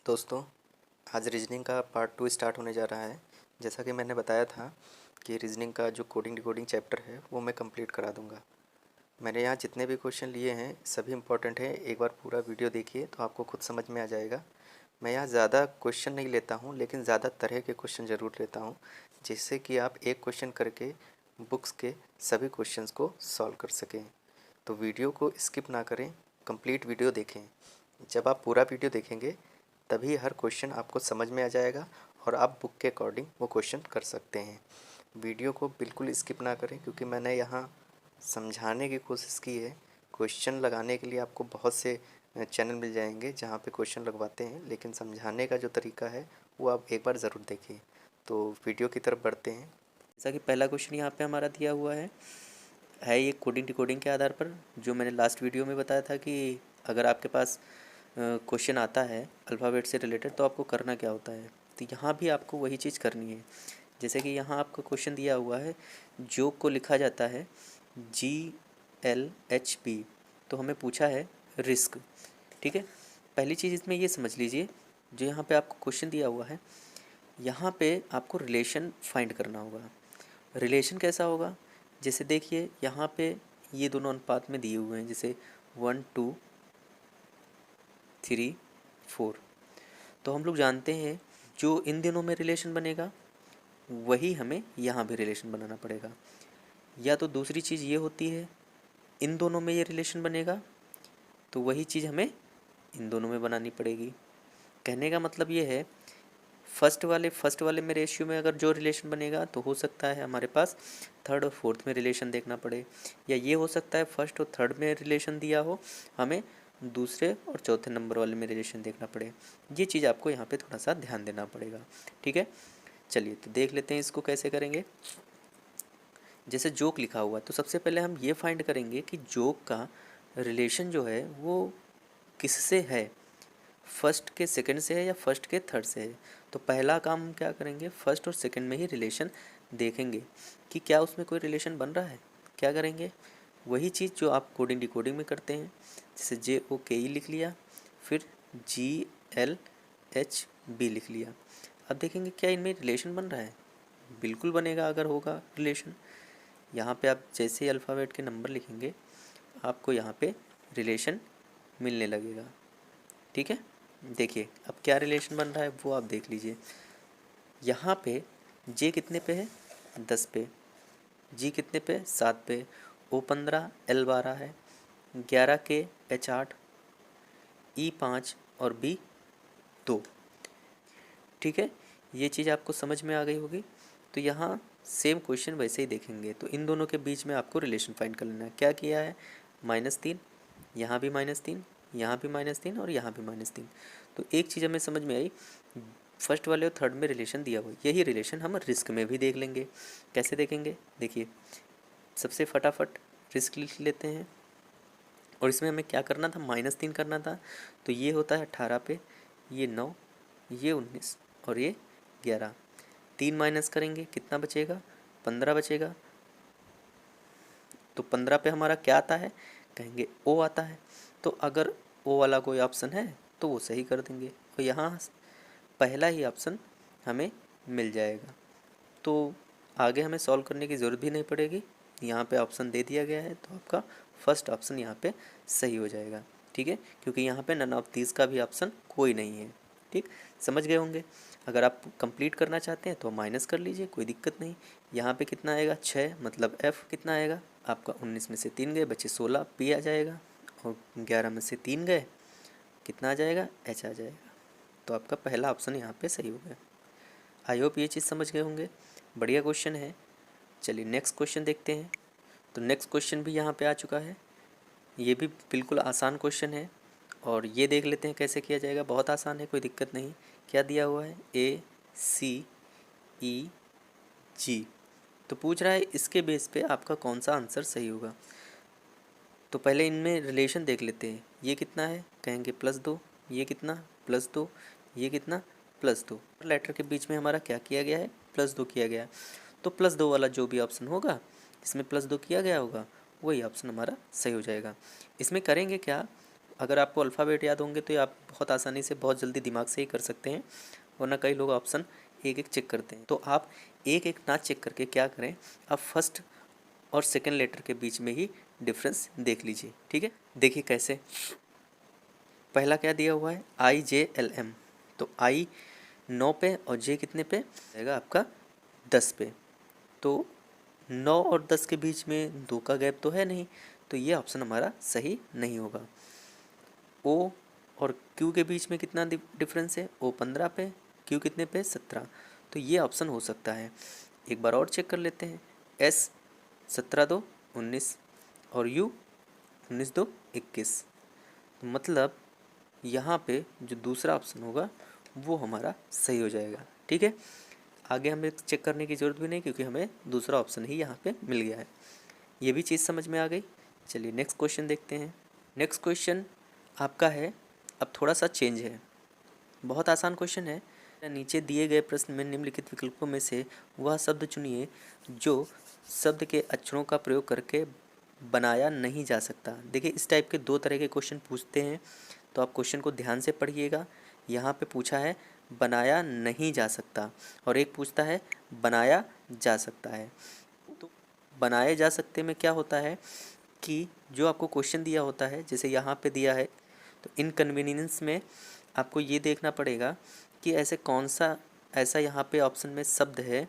दोस्तों, आज रीजनिंग का पार्ट 2 स्टार्ट होने जा रहा है। जैसा कि मैंने बताया था कि रीजनिंग का जो कोडिंग डिकोडिंग चैप्टर है वो मैं कंप्लीट करा दूंगा। मैंने यहाँ जितने भी क्वेश्चन लिए हैं सभी इंपॉर्टेंट हैं। एक बार पूरा वीडियो देखिए तो आपको खुद समझ में आ जाएगा। मैं यहाँ ज़्यादा क्वेश्चन नहीं लेता हूँ, लेकिन ज़्यादा तरह के क्वेश्चन ज़रूर लेता हूँ, जिससे कि आप एक क्वेश्चन करके बुक्स के सभी क्वेश्चंस को सॉल्व कर सकें। तो वीडियो को स्किप ना करें, कंप्लीट वीडियो देखें। जब आप पूरा वीडियो देखेंगे तभी हर क्वेश्चन आपको समझ में आ जाएगा और आप बुक के अकॉर्डिंग वो क्वेश्चन कर सकते हैं। वीडियो को बिल्कुल स्किप ना करें, क्योंकि मैंने यहाँ समझाने की कोशिश की है। क्वेश्चन लगाने के लिए आपको बहुत से चैनल मिल जाएंगे जहाँ पे क्वेश्चन लगवाते हैं, लेकिन समझाने का जो तरीका है वो आप एक बार ज़रूर देखिए। तो वीडियो की तरफ बढ़ते हैं। जैसा कि पहला क्वेश्चन यहाँ पे हमारा दिया हुआ है ये कोडिंग डिकोडिंग के आधार पर, जो मैंने लास्ट वीडियो में बताया था कि अगर आपके पास क्वेश्चन आता है अल्फ़ाबेट से रिलेटेड तो आपको करना क्या होता है। तो यहाँ भी आपको वही चीज़ करनी है। जैसे कि यहाँ आपको क्वेश्चन दिया हुआ है, जोक को लिखा जाता है GLHP, तो हमें पूछा है रिस्क। ठीक है, पहली चीज़ इसमें ये समझ लीजिए, जो यहाँ पे आपको क्वेश्चन दिया हुआ है यहाँ पे आपको रिलेशन फाइंड करना होगा। रिलेशन कैसा होगा, जैसे देखिए यहाँ पे ये दोनों अनुपात में दिए हुए हैं, जैसे 1 2 3 4। तो हम लोग जानते हैं जो इन दिनों में रिलेशन बनेगा वही हमें यहाँ भी रिलेशन बनाना पड़ेगा। या तो दूसरी चीज़ ये होती है, इन दोनों में ये रिलेशन बनेगा तो वही चीज़ हमें इन दोनों में बनानी पड़ेगी। कहने का मतलब ये है, फर्स्ट वाले में रेशियो में अगर जो रिलेशन बनेगा तो हो सकता है हमारे पास थर्ड और फोर्थ में रिलेशन देखना पड़े, या ये हो सकता है फर्स्ट और थर्ड में रिलेशन दिया हो, हमें दूसरे और चौथे नंबर वाले में रिलेशन देखना पड़े। ये चीज़ आपको यहाँ पे थोड़ा सा ध्यान देना पड़ेगा। ठीक है, चलिए तो देख लेते हैं इसको कैसे करेंगे। जैसे जोक लिखा हुआ है तो सबसे पहले हम ये फाइंड करेंगे कि जोक का रिलेशन जो है वो किससे है, फर्स्ट के सेकंड से है या फर्स्ट के थर्ड से है। तो पहला काम हम क्या करेंगे, फर्स्ट और सेकंड में ही रिलेशन देखेंगे कि क्या उसमें कोई रिलेशन बन रहा है। क्या करेंगे, वही चीज़ जो आप कोडिंग डिकोडिंग में करते हैं, जैसे JOKE लिख लिया, फिर GLHB लिख लिया। अब देखेंगे क्या इनमें रिलेशन बन रहा है। बिल्कुल बनेगा अगर होगा रिलेशन। यहाँ पे आप जैसे ही अल्फ़ाबेट के नंबर लिखेंगे आपको यहाँ पे रिलेशन मिलने लगेगा। ठीक है, देखिए अब क्या रिलेशन बन रहा है वो आप देख लीजिए। यहाँ पे J कितने पे है, 10 पे, G कितने पे, 7 पे, O 15 L 12 है, 11 के H 8, E 5 और B 2। ठीक है, ये चीज़ आपको समझ में आ गई होगी। तो यहाँ सेम क्वेश्चन वैसे ही देखेंगे, तो इन दोनों के बीच में आपको रिलेशन फाइंड कर लेना है। क्या किया है, -3, यहाँ भी -3, यहाँ भी -3 और यहाँ भी -3। तो एक चीज़ हमें समझ में आई, फर्स्ट वाले और थर्ड में रिलेशन दिया हुआ, यही रिलेशन हम रिस्क में भी देख लेंगे। कैसे देखेंगे, देखिए सबसे फटाफट रिस्क लिख लेते हैं। और इसमें हमें क्या करना था, -3 करना था। तो ये होता है 18 पे, ये 9, ये 19 और ये 11। 3 माइनस करेंगे कितना बचेगा, 15 बचेगा। तो 15 पे हमारा क्या आता है, कहेंगे O आता है। तो अगर O वाला कोई ऑप्शन है तो वो सही कर देंगे, और यहाँ पहला ही ऑप्शन हमें मिल जाएगा। तो आगे हमें सॉल्व करने की ज़रूरत भी नहीं पड़ेगी, यहाँ पे ऑप्शन दे दिया गया है तो आपका फर्स्ट ऑप्शन यहाँ पे सही हो जाएगा। ठीक है, क्योंकि यहाँ पे नन ऑफ दीज का भी ऑप्शन कोई नहीं है। ठीक, समझ गए होंगे। अगर आप कंप्लीट करना चाहते हैं तो माइनस कर लीजिए, कोई दिक्कत नहीं। यहाँ पे कितना आएगा, 6, मतलब F कितना आएगा आपका, 19 में से 3 गए बचे 16, P आ जाएगा, और 11 में से 3 गए कितना आ जाएगा, H आ जाएगा। तो आपका पहला ऑप्शन यहाँ पे सही हो गया। आई होप ये चीज़ समझ गए होंगे। बढ़िया क्वेश्चन है। चलिए नेक्स्ट क्वेश्चन देखते हैं। तो नेक्स्ट क्वेश्चन भी यहाँ पे आ चुका है। ये भी बिल्कुल आसान क्वेश्चन है, और ये देख लेते हैं कैसे किया जाएगा। बहुत आसान है, कोई दिक्कत नहीं। क्या दिया हुआ है, ACEG। तो पूछ रहा है इसके बेस पे आपका कौन सा आंसर सही होगा। तो पहले इनमें रिलेशन देख लेते हैं। ये कितना है, कहेंगे +2, ये कितना +2, ये कितना +2। लेटर के बीच में हमारा क्या किया गया है, +2 किया गया है। तो +2 वाला जो भी ऑप्शन होगा इसमें +2 किया गया होगा वही ऑप्शन हमारा सही हो जाएगा। इसमें करेंगे क्या, अगर आपको अल्फ़ाबेट याद होंगे तो ये आप बहुत आसानी से बहुत जल्दी दिमाग से ही कर सकते हैं, वरना कई लोग ऑप्शन एक एक चेक करते हैं। तो आप एक एक ना चेक करके क्या करें, आप फर्स्ट और सेकंड लेटर के बीच में ही डिफरेंस देख लीजिए। ठीक है, देखिए कैसे। पहला क्या दिया हुआ है, IJLM, तो I 9 पे और J कितने पे आएगा आपका 10 पे। तो 9 और 10 के बीच में 2 का गैप तो है नहीं, तो ये ऑप्शन हमारा सही नहीं होगा। O और Q के बीच में कितना डिफरेंस है, O 15 पे, Q कितने पे 17, तो ये ऑप्शन हो सकता है। एक बार और चेक कर लेते हैं, S 17 2 19 और U 19 2 21, तो मतलब यहाँ पे जो दूसरा ऑप्शन होगा वो हमारा सही हो जाएगा। ठीक है, आगे हमें चेक करने की ज़रूरत भी नहीं, क्योंकि हमें दूसरा ऑप्शन ही यहाँ पे मिल गया है। ये भी चीज़ समझ में आ गई। चलिए नेक्स्ट क्वेश्चन देखते हैं। नेक्स्ट क्वेश्चन आपका है, अब थोड़ा सा चेंज है, बहुत आसान क्वेश्चन है। नीचे दिए गए प्रश्न में निम्नलिखित विकल्पों में से वह शब्द चुनिए जो शब्द के अक्षरों का प्रयोग करके बनाया नहीं जा सकता। देखिए इस टाइप के 2 तरह के क्वेश्चन पूछते हैं, तो आप क्वेश्चन को ध्यान से पढ़िएगा। यहाँ पे पूछा है बनाया नहीं जा सकता, और एक पूछता है बनाया जा सकता है। तो बनाए जा सकते में क्या होता है कि जो आपको क्वेश्चन दिया होता है, जैसे यहाँ पे दिया है, तो इनकन्वीनियंस में आपको ये देखना पड़ेगा कि ऐसे कौन सा ऐसा यहाँ पे ऑप्शन में शब्द है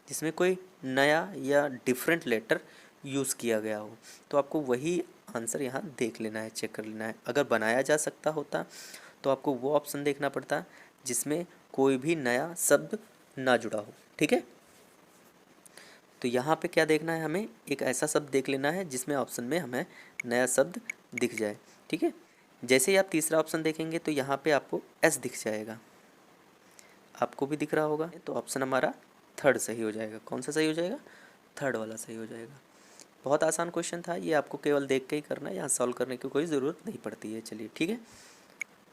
जिसमें कोई नया या डिफरेंट लेटर यूज़ किया गया हो, तो आपको वही आंसर यहाँ देख लेना है, चेक कर लेना है। अगर बनाया जा सकता होता तो आपको वो ऑप्शन देखना पड़ता जिसमें कोई भी नया शब्द ना जुड़ा हो। ठीक है, तो यहाँ पे क्या देखना है, हमें एक ऐसा शब्द देख लेना है जिसमें ऑप्शन में हमें नया शब्द दिख जाए। ठीक है, जैसे ही आप तीसरा ऑप्शन देखेंगे तो यहाँ पे आपको एस दिख जाएगा, आपको भी दिख रहा होगा, तो ऑप्शन हमारा थर्ड सही हो जाएगा। कौन सा सही हो जाएगा, थर्ड वाला सही हो जाएगा। बहुत आसान क्वेश्चन था ये, आपको केवल देख के ही करना है, यहाँ सॉल्व करने की कोई ज़रूरत नहीं पड़ती है। चलिए ठीक है,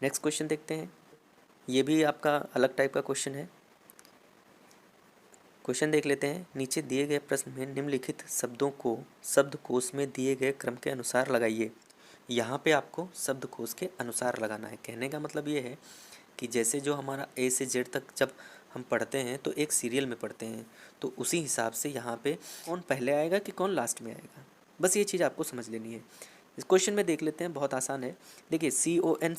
नेक्स्ट क्वेश्चन देखते हैं। ये भी आपका अलग टाइप का क्वेश्चन है। क्वेश्चन देख लेते हैं। नीचे दिए गए प्रश्न में निम्नलिखित शब्दों को शब्दकोश में दिए गए क्रम के अनुसार लगाइए। यहाँ पे आपको शब्दकोश के अनुसार लगाना है। कहने का मतलब ये है कि जैसे जो हमारा A से Z तक जब हम पढ़ते हैं तो एक सीरियल में पढ़ते हैं, तो उसी हिसाब से यहाँ पे कौन पहले आएगा कि कौन लास्ट में आएगा, बस ये चीज़ आपको समझ लेनी है। इस क्वेश्चन में देख लेते हैं, बहुत आसान है। देखिए CON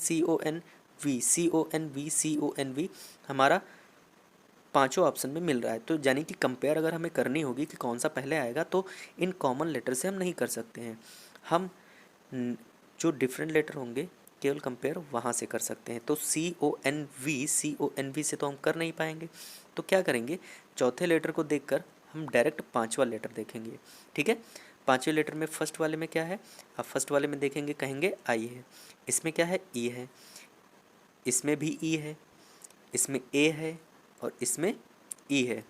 हमारा पांचों ऑप्शन में मिल रहा है, तो यानी कि कंपेयर अगर हमें करनी होगी कि कौन सा पहले आएगा, तो इन कॉमन लेटर से हम नहीं कर सकते हैं। हम जो डिफरेंट लेटर होंगे केवल कंपेयर वहाँ से कर सकते हैं। तो CONV से तो हम कर नहीं पाएंगे, तो क्या करेंगे, चौथे लेटर को देखकर हम डायरेक्ट पांचवा लेटर देखेंगे। ठीक है, पांचवें लेटर में फर्स्ट वाले में क्या है, आप फर्स्ट वाले में देखेंगे, कहेंगे आई है, इसमें क्या है ई है, इसमें भी ई है, इसमें ए है और इसमें ई है।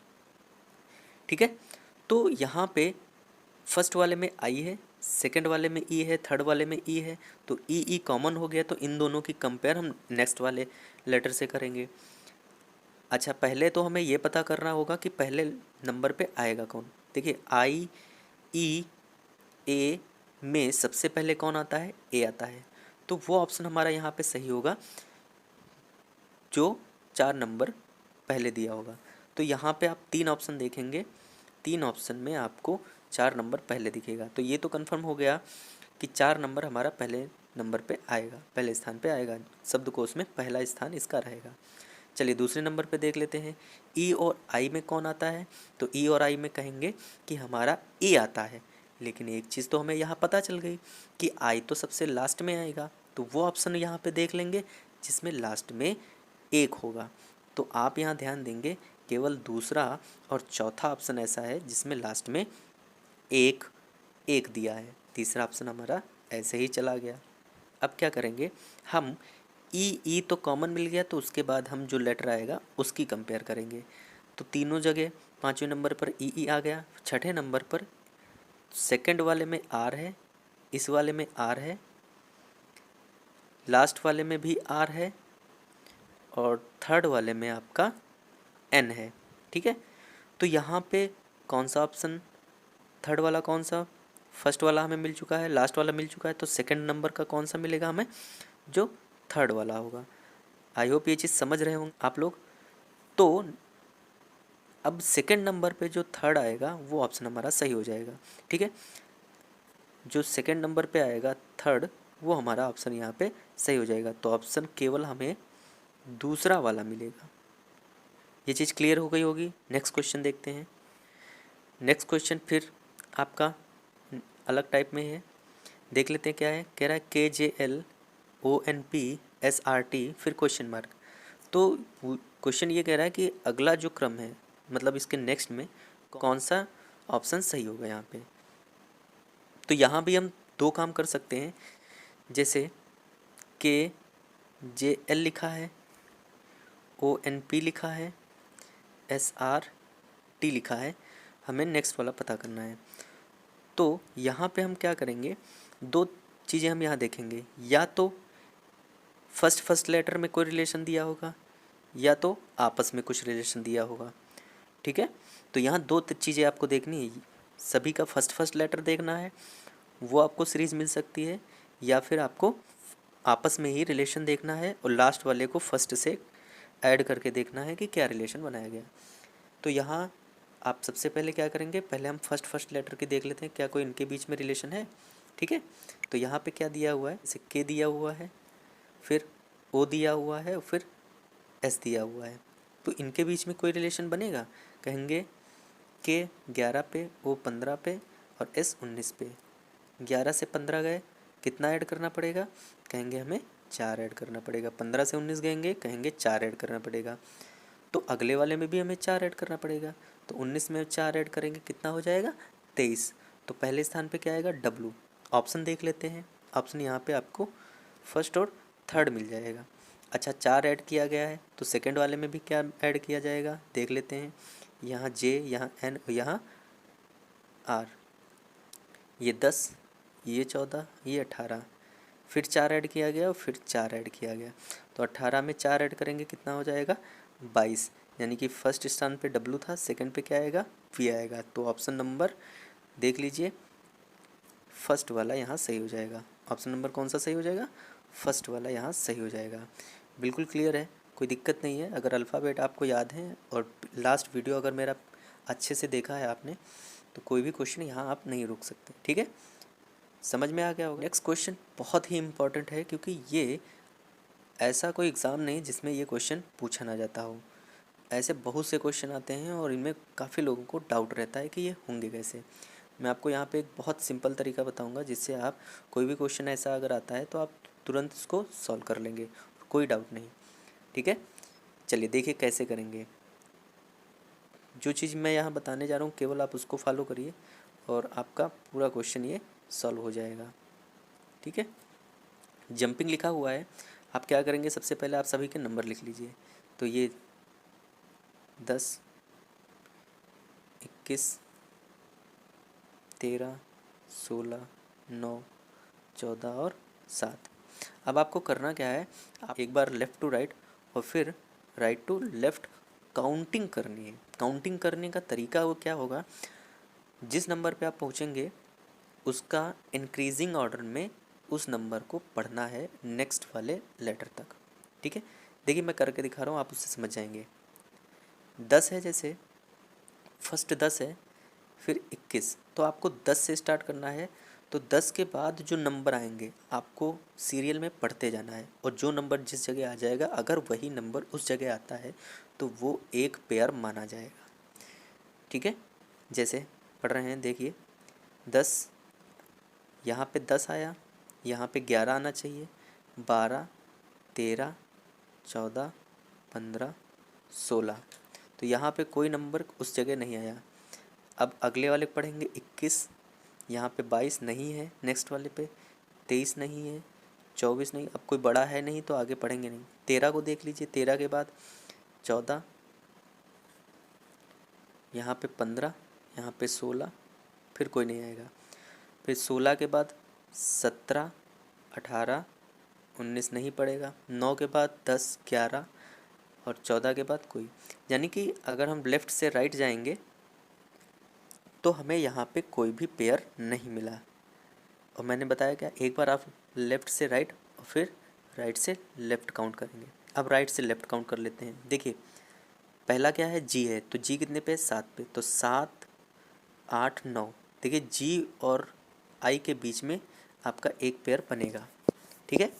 ठीक है, तो यहाँ पे फर्स्ट वाले में आई है, सेकंड वाले में ई है, थर्ड वाले में ई है, तो ई कॉमन हो गया, तो इन दोनों की कंपेयर हम नेक्स्ट वाले लेटर से करेंगे। अच्छा, पहले तो हमें ये पता करना होगा कि पहले नंबर पे आएगा कौन। देखिए आई ई ए में सबसे पहले कौन आता है, ए आता है, तो वो ऑप्शन हमारा यहाँ पे सही होगा जो 4 नंबर पहले दिया होगा। तो यहाँ पे आप 3 ऑप्शन देखेंगे, 3 ऑप्शन में आपको 4 नंबर पहले दिखेगा, तो ये तो कंफर्म हो गया कि 4 नंबर हमारा पहले नंबर पे आएगा, पहले स्थान पे आएगा, शब्दकोश में पहला स्थान इसका रहेगा। चलिए दूसरे नंबर पे देख लेते हैं, ई और आई में कौन आता है, तो ई और आई में कहेंगे कि हमारा ई आता है, लेकिन एक चीज़ तो हमें यहाँ पता चल गई कि आई तो सबसे लास्ट में आएगा, तो वो ऑप्शन यहाँ पे देख लेंगे जिसमें लास्ट में एक होगा। तो आप यहाँ ध्यान देंगे, केवल दूसरा और चौथा ऑप्शन ऐसा है जिसमें लास्ट में एक एक दिया है, तीसरा ऑप्शन हमारा ऐसे ही चला गया। अब क्या करेंगे, हम ई तो कॉमन मिल गया, तो उसके बाद हम जो लेटर आएगा उसकी कंपेयर करेंगे। तो तीनों जगह पाँचवें नंबर पर ई आ गया, छठे नंबर पर सेकंड वाले में आर है, इस वाले में आर है, लास्ट वाले में भी आर है, और थर्ड वाले में आपका एन है। ठीक है, तो यहाँ पे कौन सा ऑप्शन, थर्ड वाला कौन सा, फर्स्ट वाला हमें मिल चुका है, लास्ट वाला मिल चुका है, तो सेकंड नंबर का कौन सा मिलेगा हमें, जो थर्ड वाला होगा। आई होप ये चीज़ समझ रहे होंगे आप लोग। तो अब सेकंड नंबर पे जो थर्ड आएगा वो ऑप्शन हमारा सही हो जाएगा, ठीक है। जो सेकंड नंबर पे आएगा थर्ड, वो हमारा ऑप्शन यहाँ पे सही हो जाएगा। तो ऑप्शन केवल हमें दूसरा वाला मिलेगा। ये चीज़ क्लियर हो गई होगी। नेक्स्ट क्वेश्चन देखते हैं। नेक्स्ट क्वेश्चन फिर आपका अलग टाइप में है, देख लेते हैं क्या है। कह रहा है KJLONPSRT फिर क्वेश्चन मार्क। तो क्वेश्चन ये कह रहा है कि अगला जो क्रम है, मतलब इसके नेक्स्ट में कौन सा ऑप्शन सही होगा यहाँ पे। तो यहाँ भी हम दो काम कर सकते हैं, जैसे KJL लिखा है, ONP लिखा है, SRT लिखा है, हमें नेक्स्ट वाला पता करना है। तो यहाँ पे हम क्या करेंगे, दो चीज़ें हम यहाँ देखेंगे, या तो फर्स्ट लेटर में कोई रिलेशन दिया होगा, या तो आपस में कुछ रिलेशन दिया होगा, ठीक है। तो यहाँ दो चीज़ें आपको देखनी है, सभी का फर्स्ट लेटर देखना है, वो आपको सीरीज़ मिल सकती है, या फिर आपको आपस में ही रिलेशन देखना है और लास्ट वाले को फर्स्ट से ऐड करके देखना है कि क्या रिलेशन बनाया गया। तो यहाँ आप सबसे पहले क्या करेंगे, पहले हम फर्स्ट लेटर के देख लेते हैं क्या कोई इनके बीच में रिलेशन है, ठीक है। तो यहाँ पे क्या दिया हुआ है, जैसे के दिया हुआ है, फिर ओ दिया हुआ है और फिर एस दिया हुआ है। तो इनके बीच में कोई रिलेशन बनेगा, कहेंगे के 11 पे, ओ 15 पे और एस 19 पे। 11 से 15 गए, कितना ऐड करना पड़ेगा, कहेंगे हमें 4 ऐड करना पड़ेगा। 15 से 19 गएंगे, कहेंगे 4 ऐड करना पड़ेगा। तो अगले वाले में भी हमें 4 ऐड करना पड़ेगा। तो 19 में 4 ऐड करेंगे, कितना हो जाएगा 23। तो पहले स्थान पे क्या आएगा, डब्लू। ऑप्शन देख लेते हैं। ऑप्शन यहाँ पे आपको फर्स्ट और थर्ड मिल जाएगा। अच्छा, 4 ऐड किया गया है, तो सेकंड वाले में भी क्या ऐड किया जाएगा, देख लेते हैं। यहाँ जे, यहाँ एन और यहाँ आर। ये 10, ये 14, ये 18, फिर 4 ऐड किया गया और फिर 4 ऐड किया गया। तो 18 में 4 ऐड करेंगे, कितना हो जाएगा 22। यानी कि फर्स्ट स्थान पे डब्लू था, सेकंड पे क्या आएगा, वी आएगा। तो ऑप्शन नंबर देख लीजिए, फर्स्ट वाला यहाँ सही हो जाएगा। ऑप्शन नंबर कौन सा सही हो जाएगा, फर्स्ट वाला यहाँ सही हो जाएगा। बिल्कुल क्लियर है, कोई दिक्कत नहीं है। अगर अल्फ़ाबेट आपको याद है और लास्ट वीडियो अगर मेरा अच्छे से देखा है आपने, तो कोई भी क्वेश्चन यहाँ आप नहीं रुक सकते, ठीक है। समझ में आ गया होगा। नेक्स्ट क्वेश्चन बहुत ही इम्पॉर्टेंट है, क्योंकि ये ऐसा कोई एग्ज़ाम नहीं जिसमें ये क्वेश्चन पूछा ना जाता हो। ऐसे बहुत से क्वेश्चन आते हैं और इनमें काफ़ी लोगों को डाउट रहता है कि ये होंगे कैसे। मैं आपको यहाँ पे एक बहुत सिंपल तरीका बताऊँगा, जिससे आप कोई भी क्वेश्चन ऐसा अगर आता है तो आप तुरंत इसको सॉल्व कर लेंगे, कोई डाउट नहीं, ठीक है। चलिए देखिए कैसे करेंगे। जो चीज़ मैं यहाँ बताने जा रहा हूँ केवल आप उसको फॉलो करिए और आपका पूरा क्वेश्चन ये सॉल्व हो जाएगा, ठीक है। जंपिंग लिखा हुआ है, आप क्या करेंगे, सबसे पहले आप सभी के नंबर लिख लीजिए। तो ये 10, 21, 13, 16, 9, 14 और 7। अब आपको करना क्या है, आप एक बार लेफ़्ट टू राइट और फिर राइट टू लेफ़्ट काउंटिंग करनी है। काउंटिंग करने का तरीका वो क्या होगा, जिस नंबर पे आप पहुँचेंगे उसका इंक्रीजिंग ऑर्डर में उस नंबर को पढ़ना है नेक्स्ट वाले लेटर तक, ठीक है। देखिए मैं करके दिखा रहा हूँ, आप उससे समझ जाएंगे। 10 है, जैसे फर्स्ट 10 है, फिर 21, तो आपको 10 से स्टार्ट करना है। तो 10 के बाद जो नंबर आएंगे आपको सीरियल में पढ़ते जाना है, और जो नंबर जिस जगह आ जाएगा अगर वही नंबर उस जगह आता है तो वो एक पेयर माना जाएगा, ठीक है। जैसे पढ़ रहे हैं, देखिए 10, यहाँ पे 10 आया, यहाँ पे 11 आना चाहिए, 12, 13, 14, 15, 16। तो यहाँ पे कोई नंबर उस जगह नहीं आया। अब अगले वाले पढ़ेंगे 21, यहाँ पे 22 नहीं है, नेक्स्ट वाले पे 23 नहीं है, 24 नहीं, अब कोई बड़ा है नहीं तो आगे पढ़ेंगे नहीं। 13 को देख लीजिए, 13 के बाद 14, यहाँ पे 15, यहाँ पे 16, फिर कोई नहीं आएगा। फिर 16 के बाद 17, 18, 19 नहीं पड़ेगा। 9 के बाद 10, 11 और 14 के बाद कोई। यानी कि अगर हम लेफ़्ट से राइट जाएंगे तो हमें यहाँ पे कोई भी पेयर नहीं मिला। और मैंने बताया क्या, एक बार आप लेफ़्ट से राइट और फिर राइट से लेफ़्ट काउंट करेंगे। अब राइट से लेफ़्ट काउंट कर लेते हैं। देखिए पहला क्या है, जी है, तो जी कितने पे, 7 पे, तो 7 8 9। देखिए जी और आई के बीच में आपका एक पेयर बनेगा, ठीक है।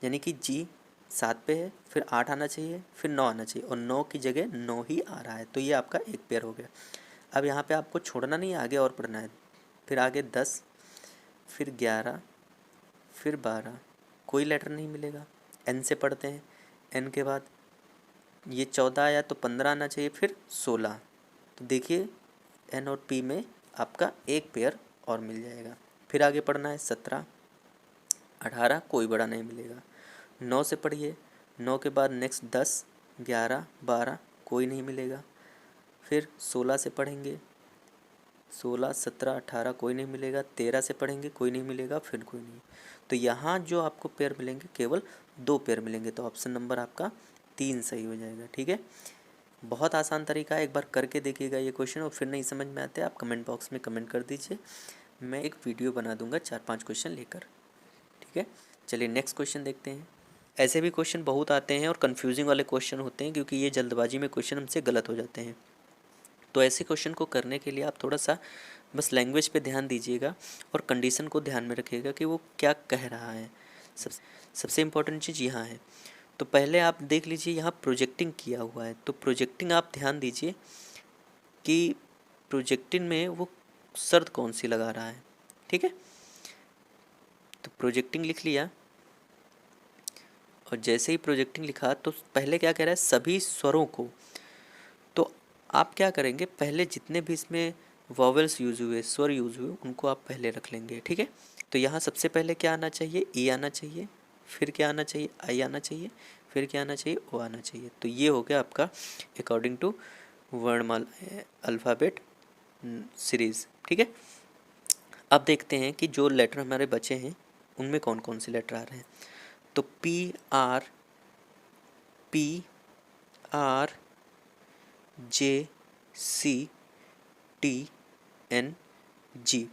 यानी कि जी 7 पे है, फिर 8 आना चाहिए, फिर 9 आना चाहिए, और 9 की जगह 9 ही आ रहा है, तो ये आपका एक पेयर हो गया। अब यहाँ पे आपको छोड़ना नहीं है, आगे और पढ़ना है। फिर आगे 10, फिर 11, फिर 12, कोई लेटर नहीं मिलेगा। एन से पढ़ते हैं, एन के बाद ये 14 आया तो 15 आना चाहिए, फिर 16। तो देखिए एन और पी में आपका एक पेयर और मिल जाएगा। फिर आगे पढ़ना है 17, 18, कोई बड़ा नहीं मिलेगा। 9 से पढ़िए, 9 के बाद नेक्स्ट 10, 11, 12, कोई नहीं मिलेगा। फिर 16 से पढ़ेंगे, 16, 17, 18, कोई नहीं मिलेगा। 13 से पढ़ेंगे, कोई नहीं मिलेगा, फिर कोई नहीं। तो यहाँ जो आपको पेयर मिलेंगे केवल 2 पेयर मिलेंगे, तो ऑप्शन नंबर आपका 3 सही हो जाएगा, ठीक है। बहुत आसान तरीका है, एक बार करके देखिएगा ये क्वेश्चन, और फिर नहीं समझ में आते आप कमेंट बॉक्स में कमेंट कर दीजिए, मैं एक वीडियो बना दूंगा 4-5 क्वेश्चन लेकर, ठीक है। चलिए नेक्स्ट क्वेश्चन देखते हैं। ऐसे भी क्वेश्चन बहुत आते हैं और कन्फ्यूजिंग वाले क्वेश्चन होते हैं, क्योंकि ये जल्दबाजी में क्वेश्चन हमसे गलत हो जाते हैं। तो ऐसे क्वेश्चन को करने के लिए आप थोड़ा सा बस लैंग्वेज पे ध्यान दीजिएगा और कंडीशन को ध्यान में रखिएगा कि वो क्या कह रहा है। सबसे इम्पोर्टेंट चीज़ यहाँ है। तो पहले आप देख लीजिए यहाँ प्रोजेक्टिंग किया हुआ है, तो प्रोजेक्टिंग आप ध्यान दीजिए कि प्रोजेक्टिंग में वो शर्त कौन सी लगा रहा है, ठीक है। तो प्रोजेक्टिंग लिख लिया, और जैसे ही प्रोजेक्टिंग लिखा तो पहले क्या कह रहा है, सभी स्वरों को। तो आप क्या करेंगे, पहले जितने भी इसमें वॉवेल्स यूज़ हुए, स्वर यूज़ हुए, उनको आप पहले रख लेंगे, ठीक है। तो यहाँ सबसे पहले क्या आना चाहिए, ई आना चाहिए, फिर क्या आना चाहिए, आई आना चाहिए, फिर क्या आना चाहिए, ओ आना चाहिए। तो ये हो गया आपका अकॉर्डिंग टू वर्णमाला अल्फ़ाबेट सीरीज़, ठीक है। अब देखते हैं कि जो लेटर हमारे बचे हैं उनमें कौन कौन से लेटर आ रहे हैं। तो P R J C T N G.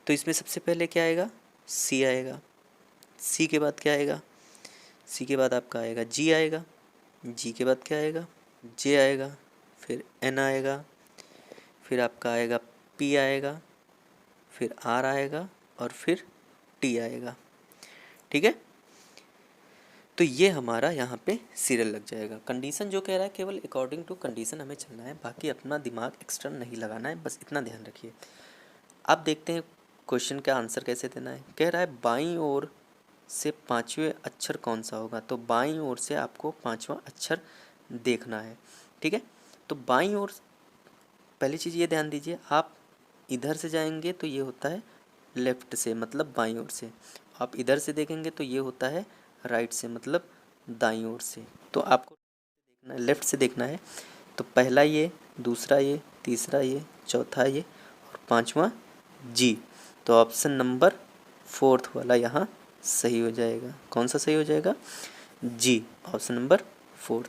तो इसमें सबसे पहले क्या आएगा, सी आएगा। सी के बाद क्या आएगा, सी के बाद आपका आएगा जी आएगा। जी के बाद क्या आएगा, जे आएगा, फिर एन आएगा, फिर आपका आएगा पी आएगा, फिर आर आएगा, और फिर टी आएगा, ठीक है। तो ये हमारा यहाँ पे सीरियल लग जाएगा। कंडीशन जो कह रहा है केवल अकॉर्डिंग टू कंडीशन हमें चलना है, बाकी अपना दिमाग एक्स्ट्रा नहीं लगाना है, बस इतना ध्यान रखिए। अब देखते हैं क्वेश्चन का आंसर कैसे देना है। कह रहा है बाईं ओर से 5वें अक्षर कौन सा होगा। तो बाईं ओर से आपको 5वां अक्षर देखना है, ठीक है। तो बाईं ओर पहली चीज़ ये ध्यान दीजिए, आप इधर से जाएंगे तो ये होता है लेफ़्ट से, मतलब बाईं ओर से। आप इधर से देखेंगे तो ये होता है राइट से, मतलब दाईं ओर से। तो आपको देखना है, लेफ़्ट से देखना है। तो पहला ये, दूसरा ये, तीसरा ये, चौथा ये, और 5वां जी। तो ऑप्शन नंबर 4 वाला यहाँ सही हो जाएगा। कौन सा सही हो जाएगा, जी, ऑप्शन नंबर 4,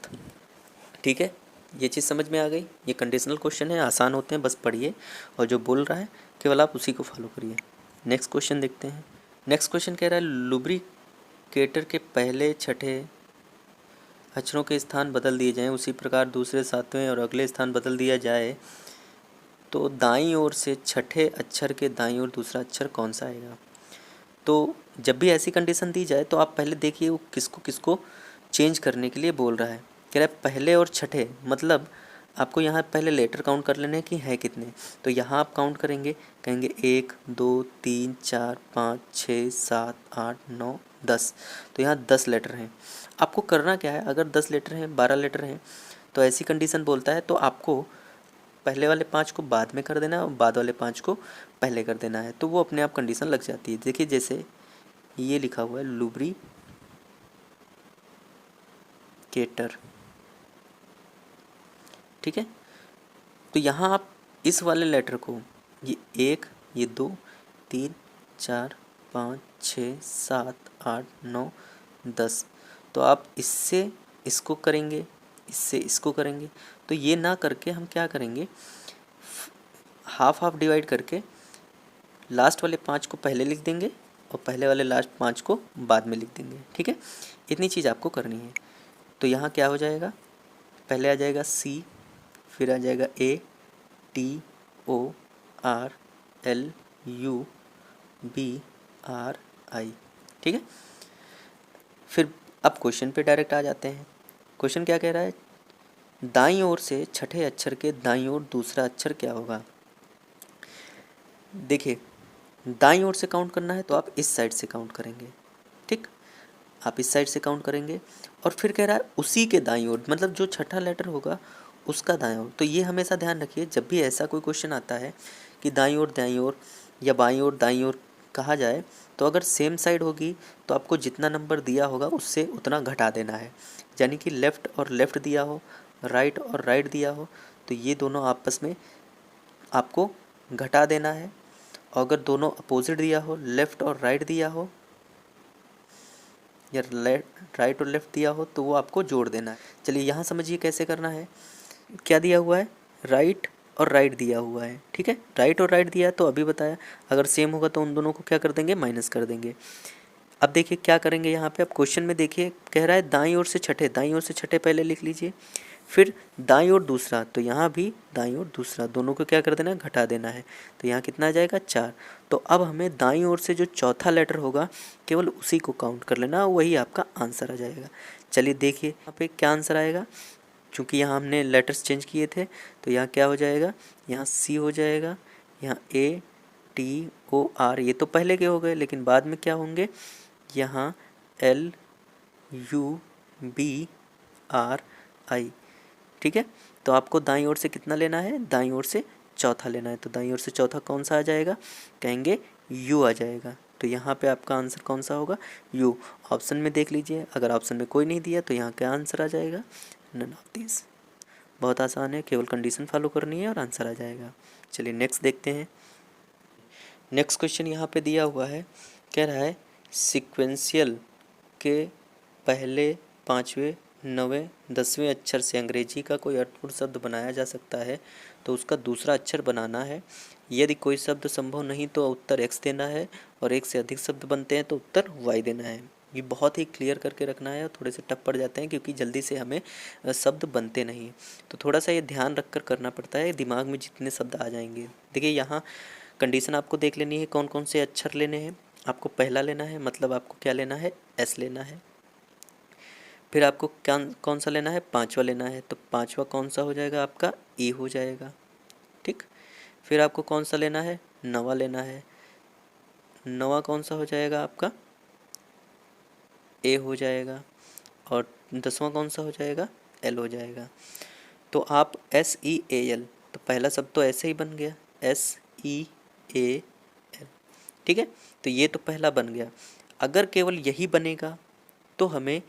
ठीक है। ये चीज़ समझ में आ गई। ये कंडीशनल क्वेश्चन है, आसान होते हैं, बस पढ़िए और जो बोल रहा है केवल आप उसी को फॉलो करिए। नेक्स्ट क्वेश्चन देखते हैं। नेक्स्ट क्वेश्चन कह रहा है लुब्रिकेटर के पहले छठे अक्षरों के स्थान बदल दिए जाएं, उसी प्रकार दूसरे, सातवें और अगले स्थान बदल दिया जाए तो दाईं ओर से छठे अक्षर के दाईं ओर दूसरा अक्षर कौन सा आएगा। तो जब भी ऐसी कंडीशन दी जाए तो आप पहले देखिए वो किसको किसको चेंज करने के लिए बोल रहा है। कह रहा है पहले और छठे, मतलब आपको यहाँ पहले लेटर काउंट कर लेने कि हैं कितने। तो यहाँ आप काउंट करेंगे, कहेंगे 1 2 3 4 5 6 7 8 9 10। तो यहाँ 10 लेटर हैं। आपको करना क्या है, अगर 10 लेटर हैं, 12 लेटर हैं, तो ऐसी कंडीशन बोलता है तो आपको पहले वाले 5 को बाद में कर देना है और बाद वाले 5 को पहले कर देना है, तो वो अपने आप कंडीशन लग जाती है। देखिए जैसे ये लिखा हुआ है लुब्रिकेटर, ठीक है। तो यहाँ आप इस वाले लेटर को, ये 1, ये 2 3 4 5 6 7 8 9 10, तो आप इससे इसको करेंगे, इससे इसको करेंगे। तो ये ना करके हम क्या करेंगे, हाफ हाफ डिवाइड करके लास्ट वाले 5 को पहले लिख देंगे और पहले वाले लास्ट 5 को बाद में लिख देंगे। ठीक है, इतनी चीज़ आपको करनी है। तो यहाँ क्या हो जाएगा, पहले आ जाएगा सी, फिर आ जाएगा A T O R L U B R I. ठीक है, फिर अब क्वेश्चन पे डायरेक्ट आ जाते हैं। क्वेश्चन क्या कह रहा है, दाईं ओर से छठे अक्षर के दाईं ओर दूसरा अक्षर क्या होगा। देखिए, दाईं ओर से काउंट करना है तो आप इस साइड से काउंट करेंगे। ठीक, आप इस साइड से काउंट करेंगे और फिर कह रहा है उसी के दाईं ओर, मतलब जो छठा लेटर होगा उसका दाईं ओर। तो ये हमेशा ध्यान रखिए, जब भी ऐसा कोई क्वेश्चन आता है कि दाईं ओर या बाईं ओर दाईं ओर कहा जाए, तो अगर सेम साइड होगी तो आपको जितना नंबर दिया होगा उससे उतना घटा देना है। यानी कि लेफ़्ट और लेफ़्ट दिया हो, राइट और राइट दिया हो, तो ये दोनों आपस में आपको घटा देना है। और अगर दोनों अपोजिट दिया हो, लेफ़्ट और राइट दिया हो या राइट और लेफ़्ट दिया हो, तो वो आपको जोड़ देना है। चलिए यहाँ समझिए कैसे करना है। क्या दिया हुआ है, राइट और राइट दिया हुआ है। ठीक है, राइट और राइट दिया है तो अभी बताया, अगर सेम होगा तो उन दोनों को क्या कर देंगे, माइनस कर देंगे। अब देखिए क्या करेंगे यहाँ पे, अब क्वेश्चन में देखिए कह रहा है दाईं ओर से छठे, दाईं ओर से छठे पहले लिख लीजिए, फिर दाईं ओर दूसरा, तो यहाँ भी दाईं ओर दूसरा, दोनों को क्या कर देना है, घटा देना है। तो यहाँ कितना आ जाएगा, 4। तो अब हमें दाईं ओर से जो चौथा लेटर होगा केवल उसी को काउंट कर लेना, वही आपका आंसर आ जाएगा। चलिए देखिए यहाँ पे क्या आंसर आएगा। चूँकि यहाँ हमने लेटर्स चेंज किए थे तो यहाँ क्या हो जाएगा, यहाँ सी हो जाएगा, यहाँ ए टी ओ आर, ये तो पहले के हो गए, लेकिन बाद में क्या होंगे, यहाँ L U B R I. ठीक है, तो आपको दाईं ओर से कितना लेना है, दाईं ओर से चौथा लेना है। तो दाईं ओर से चौथा कौन सा आ जाएगा, कहेंगे यू आ जाएगा। तो यहाँ पे आपका आंसर कौन सा होगा, यू। ऑप्शन में देख लीजिए, अगर ऑप्शन में कोई नहीं दिया तो यहाँ क्या आंसर आ जाएगा, नन ऑफ दिस। बहुत आसान है, केवल कंडीशन फॉलो करनी है और आंसर आ जाएगा। चलिए नेक्स्ट देखते हैं। नेक्स्ट क्वेश्चन यहाँ पे दिया हुआ है, कह रहा है सिक्वेंशियल के पहले 5वें 9वें 10वें अक्षर से अंग्रेजी का कोई अर्थपूर्ण शब्द बनाया जा सकता है, तो उसका दूसरा अक्षर बनाना है। यदि कोई शब्द संभव नहीं तो उत्तर x देना है, और एक से अधिक शब्द बनते हैं तो उत्तर y देना है। ये बहुत ही क्लियर करके रखना है, और थोड़े से टफ पड़ जाते हैं क्योंकि जल्दी से हमें शब्द बनते नहीं, तो थोड़ा सा ये ध्यान रख कर करना पड़ता है, दिमाग में जितने शब्द आ जाएंगे। देखिए यहाँ कंडीशन आपको देख लेनी है, कौन कौन से अक्षर लेने हैं। आपको पहला लेना है, मतलब आपको क्या लेना है, एस लेना है। फिर आपको क्या कौन सा लेना है, 5वां लेना है, तो 5वां कौन सा हो जाएगा आपका, ए हो जाएगा। ठीक, फिर आपको कौन सा लेना है, 9वां लेना है, 9वां कौन सा हो जाएगा आपका, ए हो जाएगा। और 10वां कौन सा हो जाएगा, एल हो जाएगा। तो आप SEAL, तो पहला शब्द तो ऐसे ही बन गया, SEAL। ठीक है, तो ये तो पहला बन गया। अगर केवल यही बनेगा तो हमें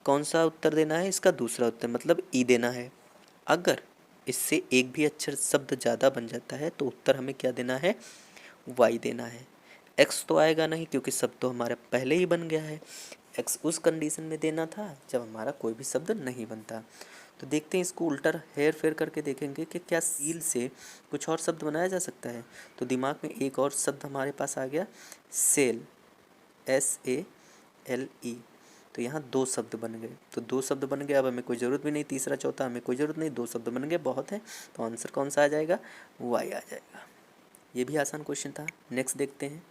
कौन सा उत्तर देना है, इसका दूसरा उत्तर, मतलब ई देना है। अगर इससे एक भी अक्षर शब्द ज़्यादा बन जाता है तो उत्तर हमें क्या देना है, वाई देना है। एक्स तो आएगा नहीं क्योंकि शब्द तो हमारा पहले ही बन गया है। एक्स उस कंडीशन में देना था जब हमारा कोई भी शब्द नहीं बनता। तो देखते हैं, इसको उल्टा हेर फेर करके देखेंगे कि क्या सील से कुछ और शब्द बनाया जा सकता है। तो दिमाग में एक और शब्द हमारे पास आ गया, सेल, SALE। तो यहाँ 2 शब्द बन गए, तो 2 शब्द बन गए। अब हमें कोई ज़रूरत भी नहीं, तीसरा चौथा हमें कोई ज़रूरत नहीं, 2 शब्द बन गए, बहुत है। तो आंसर कौन सा आ जाएगा, वाई आ जाएगा। ये भी आसान क्वेश्चन था। नेक्स्ट देखते हैं।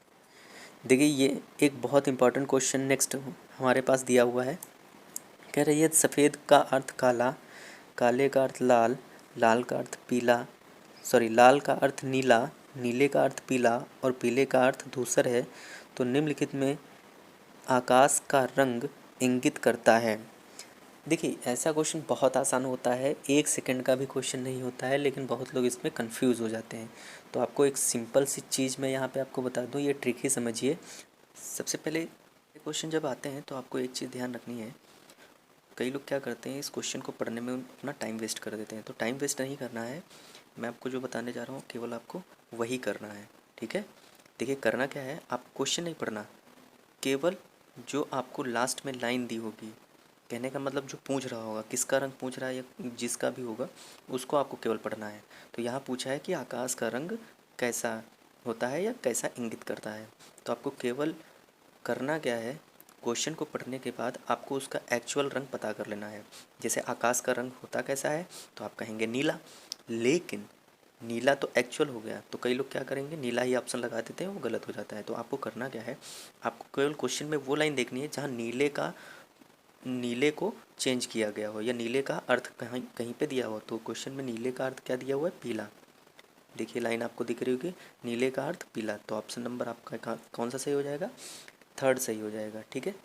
देखिए ये एक बहुत इंपॉर्टेंट क्वेश्चन नेक्स्ट हमारे पास दिया हुआ है। कह रही है सफ़ेद का अर्थ काला, काले का अर्थ लाल, लाल का अर्थ पीला, लाल का अर्थ नीला, नीले का अर्थ पीला और पीले का अर्थ धूसर है, तो निम्नलिखित में आकाश का रंग इंगित करता है। देखिए ऐसा क्वेश्चन बहुत आसान होता है, 1 सेकंड का भी क्वेश्चन नहीं होता है, लेकिन बहुत लोग इसमें कंफ्यूज हो जाते हैं। तो आपको एक सिंपल सी चीज़ मैं यहाँ पे आपको बता दूँ, ये ट्रिक ही समझिए। सबसे पहले क्वेश्चन जब आते हैं तो आपको एक चीज़ ध्यान रखनी है, कई लोग क्या करते हैं, इस क्वेश्चन को पढ़ने में अपना टाइम वेस्ट कर देते हैं। तो टाइम वेस्ट नहीं करना है, मैं आपको जो बताने जा रहा हूँ केवल आपको वही करना है। ठीक है, देखिए करना क्या है, आप क्वेश्चन नहीं पढ़ना, केवल जो आपको लास्ट में लाइन दी होगी कहने का मतलब जो पूछ रहा होगा, किसका रंग पूछ रहा है या जिसका भी होगा, उसको आपको केवल पढ़ना है। तो यहाँ पूछा है कि आकाश का रंग कैसा होता है या कैसा इंगित करता है। तो आपको केवल करना क्या है, क्वेश्चन को पढ़ने के बाद आपको उसका एक्चुअल रंग पता कर लेना है। जैसे आकाश का रंग होता कैसा है, तो आप कहेंगे नीला, लेकिन नीला तो एक्चुअल हो गया, तो कई लोग क्या करेंगे, नीला ही ऑप्शन लगा देते हैं, वो गलत हो जाता है। तो आपको करना क्या है, आपको केवल क्वेश्चन में वो लाइन देखनी है जहाँ नीले को चेंज किया गया हो या नीले का अर्थ कहीं कहीं पे दिया हो। तो क्वेश्चन में नीले का अर्थ क्या दिया हुआ है, पीला। देखिए लाइन आपको दिख रही होगी, नीले का अर्थ पीला। तो ऑप्शन नंबर आपका कौन सा सही हो जाएगा, थर्ड सही हो जाएगा। ठीक है,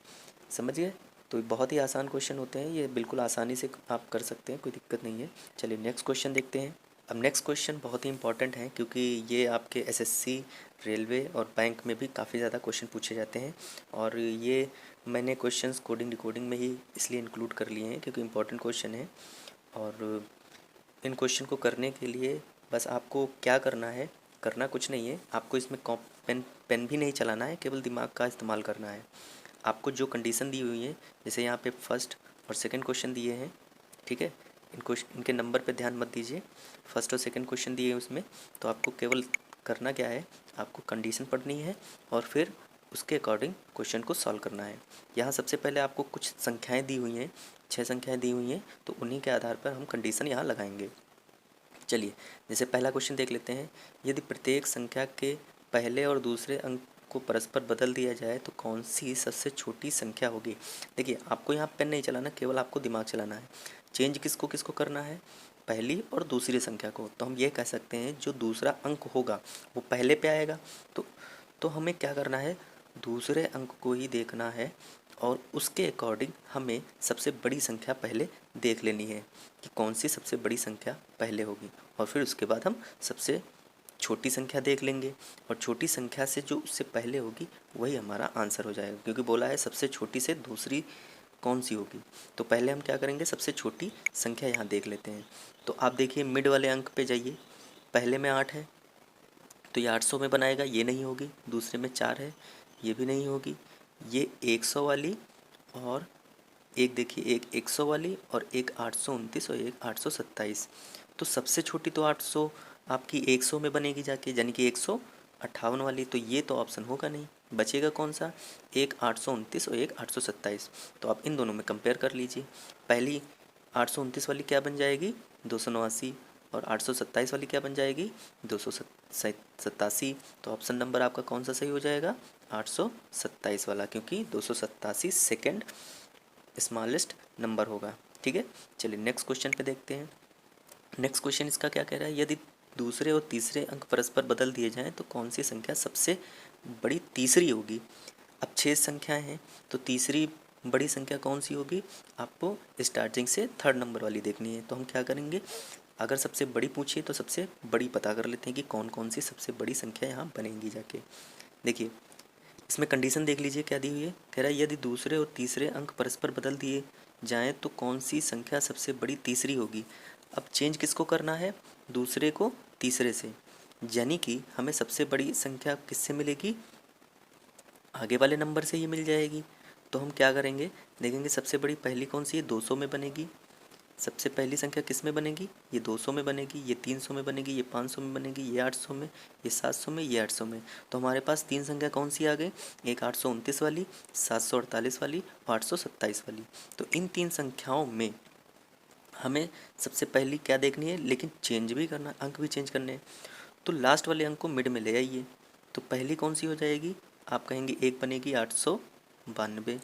समझ गए। तो बहुत ही आसान क्वेश्चन होते हैं ये, बिल्कुल आसानी से आप कर सकते हैं, कोई दिक्कत नहीं है। चलिए नेक्स्ट क्वेश्चन देखते हैं। अब नेक्स्ट क्वेश्चन बहुत ही इंपॉर्टेंट है, क्योंकि ये आपके एसएससी, रेलवे और बैंक में भी काफ़ी ज़्यादा क्वेश्चन पूछे जाते हैं। और ये मैंने क्वेश्चंस कोडिंग डिकोडिंग में ही इसलिए इंक्लूड कर लिए हैं क्योंकि इंपॉर्टेंट क्वेश्चन है। और इन क्वेश्चन को करने के लिए बस आपको क्या करना है, करना कुछ नहीं है, आपको इसमें पेन भी नहीं चलाना है, केवल दिमाग का इस्तेमाल करना है। आपको जो कंडीशन दी हुई है, जैसे यहाँ पे फर्स्ट और सेकंड क्वेश्चन दिए हैं, ठीक है, इनके नंबर पे ध्यान मत दीजिए, फर्स्ट और सेकंड क्वेश्चन दिए हैं उसमें। तो आपको केवल करना क्या है, आपको कंडीशन पढ़नी है और फिर उसके अकॉर्डिंग क्वेश्चन को सॉल्व करना है। यहाँ सबसे पहले आपको कुछ संख्याएँ दी हुई हैं, 6 संख्याएँ दी हुई हैं, तो उन्हीं के आधार पर हम कंडीशन यहाँ लगाएंगे। चलिए जैसे पहला क्वेश्चन देख लेते हैं। यदि प्रत्येक संख्या के पहले और दूसरे अंक को परस्पर बदल दिया जाए तो कौन सी सबसे छोटी संख्या होगी। देखिए आपको यहाँ पेन नहीं चलाना, केवल आपको दिमाग चलाना है। चेंज किसको किसको करना है, पहली और दूसरी संख्या को। तो हम ये कह सकते हैं जो दूसरा अंक होगा वो पहले पे आएगा, तो हमें क्या करना है, दूसरे अंक को ही देखना है और उसके अकॉर्डिंग हमें सबसे बड़ी संख्या पहले देख लेनी है कि कौन सी सबसे बड़ी संख्या पहले होगी, और फिर उसके बाद हम सबसे छोटी संख्या देख लेंगे। और छोटी संख्या से जो उससे पहले होगी वही हमारा आंसर हो जाएगा, क्योंकि बोला है सबसे छोटी से दूसरी कौन सी होगी। तो पहले हम क्या करेंगे, सबसे छोटी संख्या यहाँ देख लेते हैं। तो आप देखिए मिड वाले अंक पे जाइए, पहले में 8 है तो ये 800 में बनाएगा, ये नहीं होगी। दूसरे में 4 है, ये भी नहीं होगी। ये 100 वाली और एक देखिए, एक 100 वाली और एक 829 और एक 827। तो सबसे छोटी तो 800 आपकी 100 में बनेगी जाके, यानी कि 158 वाली। तो ये तो ऑप्शन होगा नहीं, बचेगा कौन सा, एक 829 और एक 827। तो आप इन दोनों में कंपेयर कर लीजिए। पहली 829 वाली क्या बन जाएगी, 289, और 827 वाली क्या बन जाएगी, 287। तो ऑप्शन नंबर आपका कौन सा सही हो जाएगा, 827 वाला, क्योंकि 287 सेकेंड स्मॉलेस्ट नंबर होगा। ठीक है, चलिए नेक्स्ट क्वेश्चन पे देखते हैं। नेक्स्ट क्वेश्चन इसका क्या कह रहा है, यदि दूसरे और तीसरे अंक परस्पर बदल दिए जाएं तो कौन सी संख्या सबसे बड़ी तीसरी होगी। अब 6 संख्याएं हैं, तो तीसरी बड़ी संख्या कौन सी होगी, आपको स्टार्टिंग से थर्ड नंबर वाली देखनी है। तो हम क्या करेंगे, अगर सबसे बड़ी पूछिए तो सबसे बड़ी पता कर लेते हैं कि कौन कौन सी सबसे बड़ी संख्या यहाँ बनेगी जाके। देखिए इसमें कंडीशन देख लीजिए क्या दी हुई है, कह रहा है यदि दूसरे और तीसरे अंक परस्पर बदल दिए जाएं तो कौन सी संख्या सबसे बड़ी तीसरी होगी। अब चेंज किसको करना है, दूसरे को तीसरे से, यानी कि हमें सबसे बड़ी संख्या किससे मिलेगी, आगे वाले नंबर से ही मिल जाएगी। तो हम क्या करेंगे, देखेंगे सबसे बड़ी पहली कौन सी है, 200 में बनेगी। सबसे पहली संख्या किस में बनेगी, ये 200 में बनेगी, ये 300 में बनेगी, ये 500 में बनेगी, ये 800 में, ये 700 में, ये 800 में। तो हमारे पास 3 संख्या कौन सी आ गई, एक 829 वाली, 748 वाली और 827 वाली। तो इन 3 संख्याओं में हमें सबसे पहली क्या देखनी है, लेकिन चेंज भी करना, अंक भी चेंज करने हैं। तो लास्ट वाले अंक को मिड में ले आइए। तो पहली कौन सी हो जाएगी, आप कहेंगे एक बनेगी 892,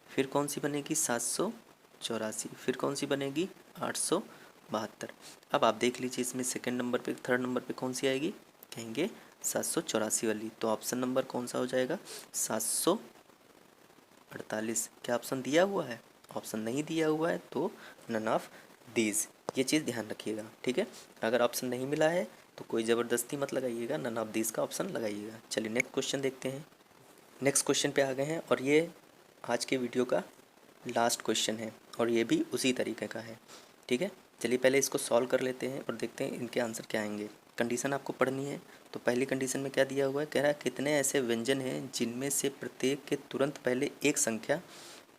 फिर कौन सी बनेगी 784, फिर कौन सी बनेगी 872। अब आप देख लीजिए इसमें सेकंड नंबर पे, थर्ड नंबर पे कौन सी आएगी, कहेंगे 784 वाली। तो ऑप्शन नंबर कौन सा हो जाएगा, 748। क्या ऑप्शन दिया हुआ है, ऑप्शन नहीं दिया हुआ है तो नन ऑफ दीज, ये चीज़ ध्यान रखिएगा। ठीक है, अगर ऑप्शन नहीं मिला है तो कोई ज़बरदस्ती मत लगाइएगा, नन ऑफ दीज का ऑप्शन लगाइएगा। चलिए नेक्स्ट क्वेश्चन देखते हैं। नेक्स्ट क्वेश्चन पे आ गए हैं और ये आज के वीडियो का लास्ट क्वेश्चन है और ये भी उसी तरीके का है। ठीक है, चलिए पहले इसको सॉल्व कर लेते हैं और देखते हैं इनके आंसर क्या आएंगे। कंडीशन आपको पढ़नी है। तो पहली कंडीशन में क्या दिया हुआ है, कह रहा है कितने ऐसे व्यंजन हैं जिनमें से प्रत्येक के तुरंत पहले एक संख्या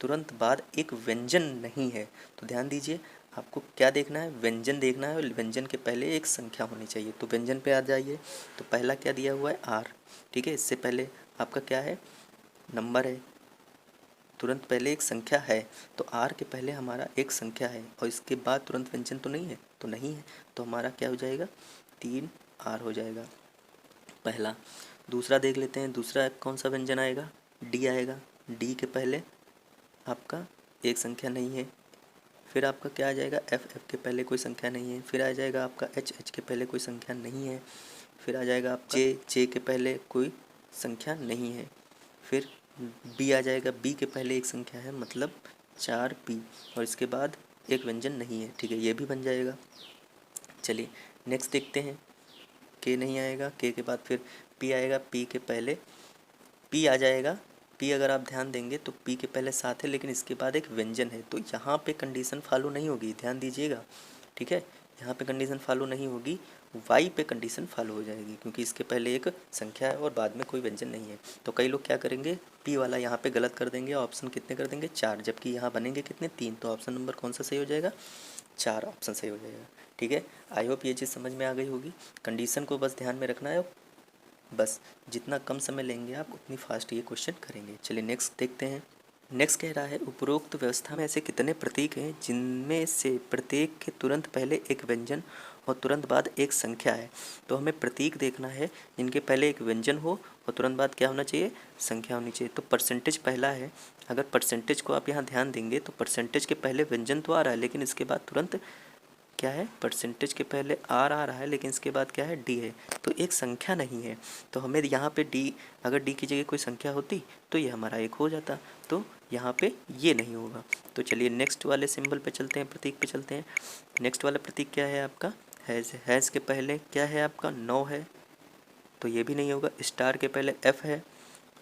तुरंत बाद एक व्यंजन नहीं है। तो ध्यान दीजिए, आपको क्या देखना है, व्यंजन देखना है और व्यंजन के पहले एक संख्या होनी चाहिए। तो व्यंजन पे आ जाइए। तो पहला क्या दिया हुआ है, आर, ठीक है। इससे पहले आपका क्या है, नंबर है, तुरंत पहले एक संख्या है। तो आर के पहले हमारा एक संख्या है और इसके बाद तुरंत व्यंजन तो नहीं है, तो नहीं है। तो हमारा क्या हो जाएगा, 3 आर हो जाएगा पहला। दूसरा देख लेते हैं, दूसरा कौन सा व्यंजन आएगा, डी आएगा। डी के पहले आपका एक संख्या नहीं है। फिर आपका क्या आ जाएगा, एफ, एफ के पहले कोई संख्या नहीं है। फिर आ जाएगा आपका एच, एच के पहले कोई संख्या नहीं है। फिर आ जाएगा आपका जे, जे के पहले कोई संख्या नहीं है। फिर बी आ जाएगा, बी के पहले एक संख्या है, मतलब 4 पी, और इसके बाद एक व्यंजन नहीं है, ठीक है, ये भी बन जाएगा। चलिए नेक्स्ट देखते हैं, के नहीं आएगा, के के बाद फिर पी आएगा, पी के पहले पी आ जाएगा। पी अगर आप ध्यान देंगे तो पी के पहले 7 है, लेकिन इसके बाद एक व्यंजन है, तो यहाँ पे कंडीशन फॉलो नहीं होगी, ध्यान दीजिएगा, ठीक है। यहाँ पे कंडीशन फॉलो नहीं होगी, वाई पे कंडीशन फॉलो हो जाएगी, क्योंकि इसके पहले एक संख्या है और बाद में कोई व्यंजन नहीं है। तो कई लोग क्या करेंगे, पी वाला यहाँ पे गलत कर देंगे, ऑप्शन कितने कर देंगे, 4, जबकि यहाँ बनेंगे कितने, 3। तो ऑप्शन नंबर कौन सा सही हो जाएगा, 4 ऑप्शन सही हो जाएगा, ठीक है। आई होप ये चीज़ समझ में आ गई होगी। कंडीशन को बस ध्यान में रखना है, बस जितना कम समय लेंगे आप उतनी फास्ट ये क्वेश्चन करेंगे। चलिए नेक्स्ट देखते हैं। नेक्स्ट कह रहा है, उपरोक्त व्यवस्था में ऐसे कितने प्रतीक हैं जिनमें से प्रत्येक के तुरंत पहले एक व्यंजन और तुरंत बाद एक संख्या है। तो हमें प्रतीक देखना है जिनके पहले एक व्यंजन हो और तुरंत बाद क्या होना चाहिए, संख्या होनी चाहिए। तो परसेंटेज पहला है, अगर परसेंटेज को आप यहाँ ध्यान देंगे तो परसेंटेज के पहले व्यंजन तो आ रहा है, लेकिन इसके बाद तुरंत क्या है, परसेंटेज के पहले आर आ रहा है, लेकिन इसके बाद क्या है, डी है, तो एक संख्या नहीं है। तो हमें यहाँ पे डी, अगर डी की जगह कोई संख्या होती तो ये हमारा एक हो जाता, तो यहाँ पे ये नहीं होगा। तो चलिए नेक्स्ट वाले सिंबल पे चलते हैं, प्रतीक पे चलते हैं। नेक्स्ट वाला प्रतीक क्या है आपका, हैज़। हैज़ के पहले क्या है आपका, 9 है, तो ये भी नहीं होगा। स्टार के पहले एफ है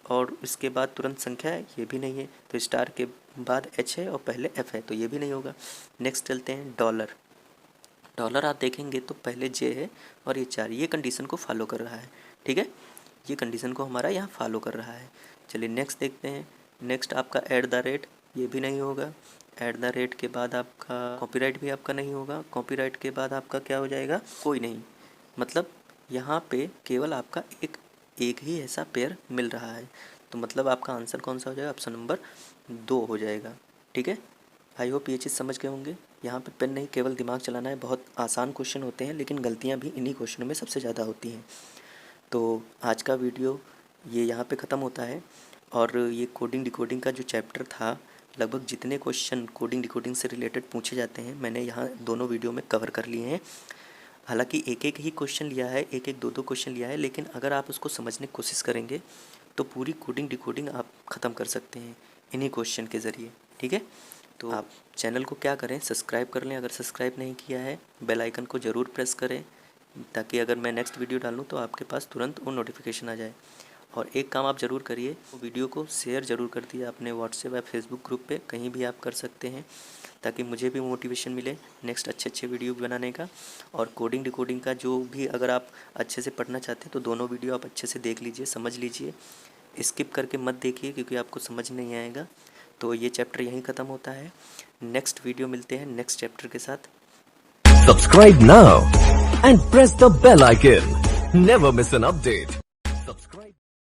और इसके बाद तुरंत संख्या है, ये भी नहीं है। तो स्टार के बाद एच है और पहले एफ है, तो ये भी नहीं होगा। नेक्स्ट चलते हैं, डॉलर। डॉलर आप देखेंगे तो पहले जे है और ये 4, ये कंडीशन को फॉलो कर रहा है, ठीक है, ये कंडीशन को हमारा यहाँ फॉलो कर रहा है। चलिए नेक्स्ट देखते हैं। नेक्स्ट आपका एट द रेट, ये भी नहीं होगा। एट द रेट के बाद आपका कॉपीराइट भी आपका नहीं होगा। कॉपीराइट के बाद आपका क्या हो जाएगा, कोई नहीं, मतलब यहाँ पे केवल आपका एक ही ऐसा पेयर मिल रहा है। तो मतलब आपका आंसर कौन सा हो जाएगा, ऑप्शन नंबर 2 हो जाएगा, ठीक है। आई होप ये चीज़ समझ गए होंगे। यहाँ पे पेन नहीं, केवल दिमाग चलाना है। बहुत आसान क्वेश्चन होते हैं, लेकिन गलतियाँ भी इन्हीं क्वेश्चनों में सबसे ज़्यादा होती हैं। तो आज का वीडियो ये यहाँ पे ख़त्म होता है। और ये कोडिंग डिकोडिंग का जो चैप्टर था, लगभग जितने क्वेश्चन कोडिंग डिकोडिंग से रिलेटेड पूछे जाते हैं, मैंने यहाँ दोनों वीडियो में कवर कर लिए हैं। हालांकि एक एक ही क्वेश्चन लिया है, एक एक दो क्वेश्चन लिया है, लेकिन अगर आप उसको समझने की कोशिश करेंगे तो पूरी कोडिंग डिकोडिंग आप ख़त्म कर सकते हैं इन्हीं क्वेश्चन के ज़रिए, ठीक है। तो आप चैनल को क्या करें, सब्सक्राइब कर लें। अगर सब्सक्राइब नहीं किया है, बेल आइकन को ज़रूर प्रेस करें, ताकि अगर मैं नेक्स्ट वीडियो डालूँ तो आपके पास तुरंत वो नोटिफिकेशन आ जाए। और एक काम आप ज़रूर करिए, वीडियो को शेयर ज़रूर कर दिए अपने व्हाट्सएप या फेसबुक ग्रुप पे, कहीं भी आप कर सकते हैं, ताकि मुझे भी मोटिवेशन मिले नेक्स्ट अच्छे वीडियो बनाने का। और कोडिंग डिकोडिंग का जो भी अगर आप अच्छे से पढ़ना चाहते हैं तो दोनों वीडियो आप अच्छे से देख लीजिए, समझ लीजिए, स्किप करके मत देखिए, क्योंकि आपको समझ नहीं आएगा। तो ये चैप्टर यहीं ख़त्म होता है। नेक्स्ट वीडियो मिलते हैं नेक्स्ट चैप्टर के साथ। Subscribe now and press the bell icon. Never miss an update.